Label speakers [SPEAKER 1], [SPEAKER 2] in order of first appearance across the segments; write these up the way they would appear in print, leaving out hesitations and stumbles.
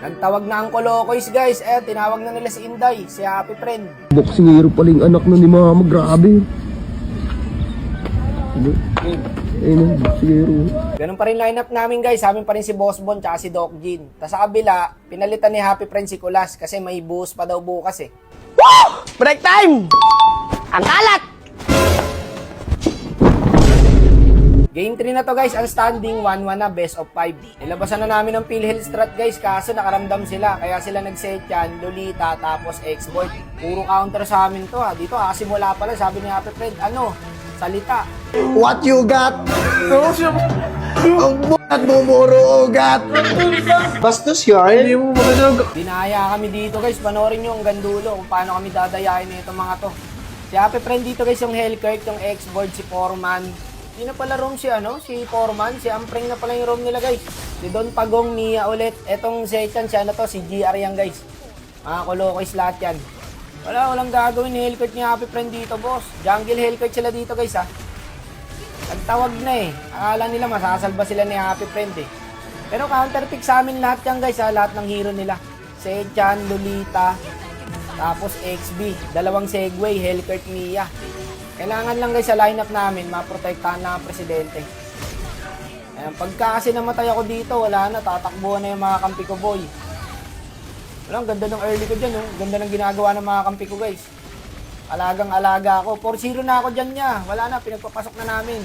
[SPEAKER 1] Nagtawag na ang Kolokoys guys. Tinawag na nila si Inday, si Happy Friend.
[SPEAKER 2] Boksingero pala yung anak na ni Mama, grabe. Ayun, boksingero.
[SPEAKER 1] Ganun pa rin lineup namin guys. Sa amin pa rin si Boss Bon tsaka si Doc Jean. Tapos sa kabila, pinalitan ni Happy Friend si Kulas kasi may buhos pa daw bukas eh.
[SPEAKER 3] Woo! Break time! Ang kalat!
[SPEAKER 1] Game 3 na to guys, ang standing 1-1 na, best of 5. Nilabasan na namin ng PhilHealth strat guys, kaso nakaramdam sila. Kaya sila nag-set yan, Lolita, tapos X-Boy. Puro counter sa amin to ha. Dito simula pala, sabi ni Happy Friend, salita.
[SPEAKER 4] What you got? Ang buhat bumuro ugat. Bastos yun. Hindi mo maganog.
[SPEAKER 1] Dinaya kami dito guys, panoorin nyo hanggang dulo kung paano kami dadayain na itong mga to. Si Happy Friend dito guys, yung Hellkirk, yung X-Board, si Foreman. Hindi na pala room si si Foreman, si Ampring na pala yung room nila guys. Si Don Pagong, Nia ulit. Etong second siya to, si GR yan guys. Mga Kolokoys lahat yan. Walang gagawin ni Hellkirk ni Happy Friend dito boss. Jungle Hellkirk sila dito guys ha. Nagtawag na eh. Akala nila masasalba sila ni Happy Friend eh. Pero counter pick sa amin lahat yan guys ha, lahat ng hero nila. Sechan, Lolita, tapos XB. Dalawang Segway, Hellkirk, Nia. Kailangan lang guys sa lineup namin, maprotektahan na ang presidente. Ayan, pagka kasi namatay ako dito, wala na, tatakbuhan na yung mga kampi ko boy. Wala, ang ganda ng early ko dyan, ganda ng ginagawa ng mga kampi ko guys. Alagang-alaga ako, 4-0 na ako dyan niya, wala na, pinagpapasok na namin.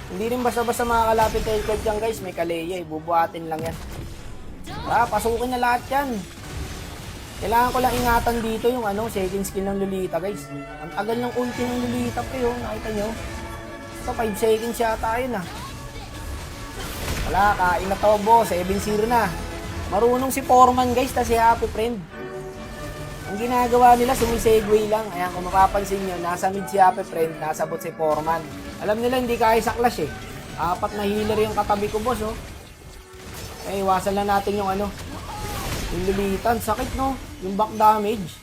[SPEAKER 1] Hindi rin basta-basta makakalapit tayo dyan guys, may kaleya bubuhatin lang yan. Pasukin na lahat yan. Kailangan ko lang ingatan dito yung second skill ng Lolita guys. Ang tagal ng ulti ng Lolita pre nakita nyo. Ito 5 seconds yata yun Wala, kain na to boss, 7-0 na. Marunong si Foreman guys, ta si Happy Friend. Ang ginagawa nila, sumisegway lang. Ayan, kung mapapansin nyo, nasa mid si Happy Friend, nasa bot si Foreman. Alam nila hindi kaya sa clash 4 na healer yung katabi ko boss iwasan lang natin yung yung Lolita, sakit no? Yung back damage.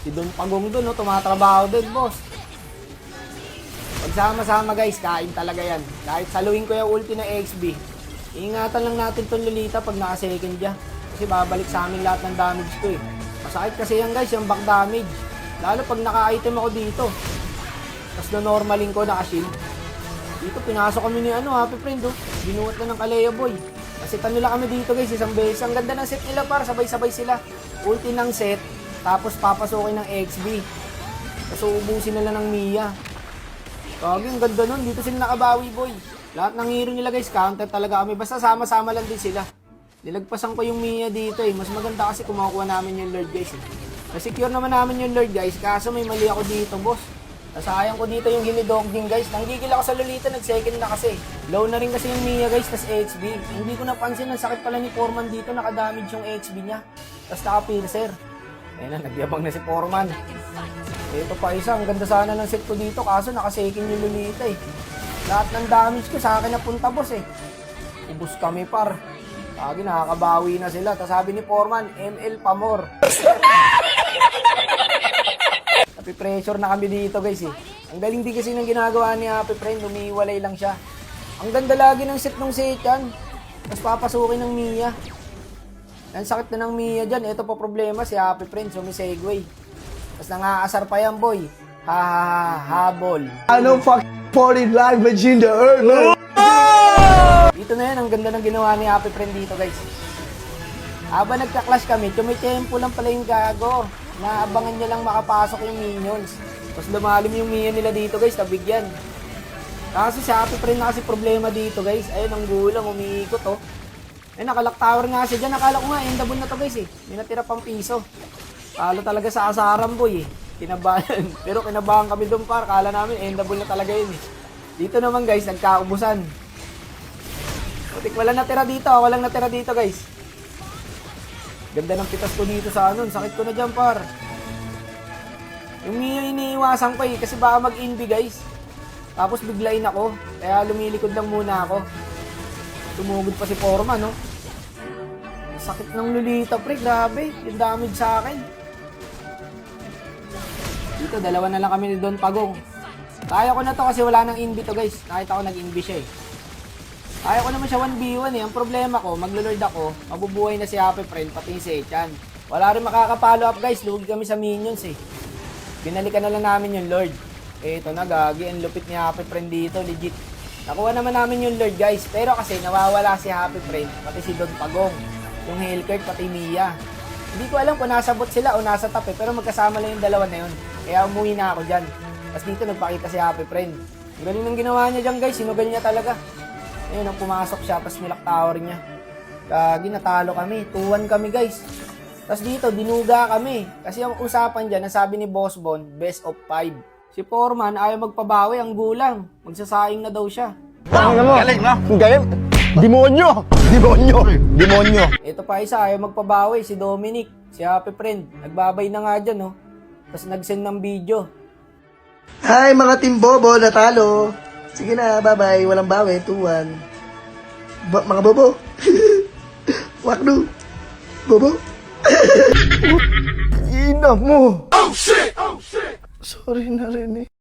[SPEAKER 1] Si Don Pagong doon, tumatrabaho din, boss. Pagsama-sama guys, kain talaga yan. Kahit saluhin ko yung ulti na XB, ingatan lang natin tong Lolita pag naka-second dia. Kasi babalik sa amin lahat ng damage ko Masakit kasi yan guys, yung back damage. Lalo pag naka-item ako dito. Tapos na-normalin ko, naka-shield. Dito, pinasok kami ni Happy Friend Binuhat na ng Kalea Boy. Kasi nila kami dito guys, isang beses. Ang ganda ng set nila sabay-sabay sila. Ulti ng set, tapos papasukin ng XB. Tapos uubusin nila ng Mia. Kagi, ang ganda nun. Dito sila nakabawi boy. Lahat ng hero nila guys, counter talaga kami. Basta sama-sama lang din sila. Nilagpasan ko yung Mia dito Mas maganda kasi kung makukuha namin yung Lord guys Nasecure naman namin yung Lord guys, kaso may mali ako dito boss. Nasayang ko dito yung Himidogding guys. Nanggigil ako sa Lolita, nag-second na kasi. Low na rin kasi yung Mia guys, tas XB. Hindi ko napansin, ang sakit pala ni Foreman dito, nakadamage yung XB niya. Tas naka-piercer. Ayun na, nagyabang na si Foreman. Ito pa isa, ang ganda sana ng set ko dito, kaso naka-second yung Lolita Lahat ng damage ko sa akin napunta boss Ubus kami par. Lagi nakakabawi na sila. Tas sabi ni Foreman, ML pa more. Pressure na kami dito guys Ang galing din kasi ng ginagawa ni Happy Friend, umiiwalay lang siya. Ang ganda lagi ng set ng Sechan. Tapos papasukin ng Mia. Ang sakit na ng Mia dyan. Ito pa problema si Happy Friend, sumisegway. Tapos nangaasar pa yan boy. Habol.
[SPEAKER 4] Ano foreign language in the earth?
[SPEAKER 1] Dito na yan, ang ganda ng ginawa ni Happy Friend dito guys. Habang nagka-clash kami, tumitempo lang pala yung gago. Naabangan niya lang makapasok yung minions. Tapos lumalim yung Mia nila dito guys, tabigyan. Kaso si Happy Friend na kasi problema dito guys. Ayun ang gulang, umiikot nakalock tower nga siya dyan. Nakala ko nga, endable na to guys May natira pang piso. Kala talaga sa asaran boy Kinabahan. Pero kinabahan kami doon par. Kala namin, endable na talaga yun Dito naman guys, nagkaubusan. Putik, walang natira dito guys. Ganda ng pitas ko dito sa sakit ko na dyan par. Yung Mia iniiwasan ko kasi baka mag-inbi guys. Tapos biglain ako, kaya lumilikod lang muna ako. Tumugod pa si Foreman Sakit ng Lolita pre, grabe. Yung damage sa akin. Dito, dalawa na lang kami ni Don Pagong. Kaya ko na to kasi wala nang inbi to guys. Nakita ko nag-inbi siya Ayaw ko naman siya 1v1 eh. Ang problema ko, maglo-lord ako, mabubuhay na si Happy Friend, pati si Echan. Wala rin makaka-follow up guys, lugi kami sa minions eh. Binalikan na lang namin yung lord. Eh ito na gagi, ang lupit ni Happy Friend dito, legit. Nakuha naman namin yung lord guys, pero kasi nawawala si Happy Friend, pati si Don Pagong, yung Hellcurt, pati Mia. Hindi ko alam kung nasa bot sila o nasa top eh, pero magkasama lang yung dalawa na yun. Kaya umuwi na ako dyan. Tapos dito nagpakita si Happy Friend. Ang galing ng ginawa niya dyan guys, sinugal niya talaga. Ayun, nang pumasok siya, tapos nilak tower niya. Kagi, natalo kami. 2-1 kami, guys. Tapos dito, dinuga kami. Kasi ang usapan dyan, nasabi ni Boss Bon, best of 5. Si Foreman, ayaw magpabawi, ang gulang. Magsasaing na daw siya.
[SPEAKER 3] Galing, no? Galing. Demonyo! Demonyo! Demonyo!
[SPEAKER 1] Ito pa isa, ayaw magpabawi, si Dominic. Si Happy Friend, nagbabay na nga dyan, no? Tapos nag-send ng video.
[SPEAKER 4] Hi mga Team Bobo, natalo. Sige na, bye-bye. Walang bawi, 2-1. Mga bobo. Wakdo. Bobo.
[SPEAKER 2] Ina mo! Oh shit! Sorry na rin eh.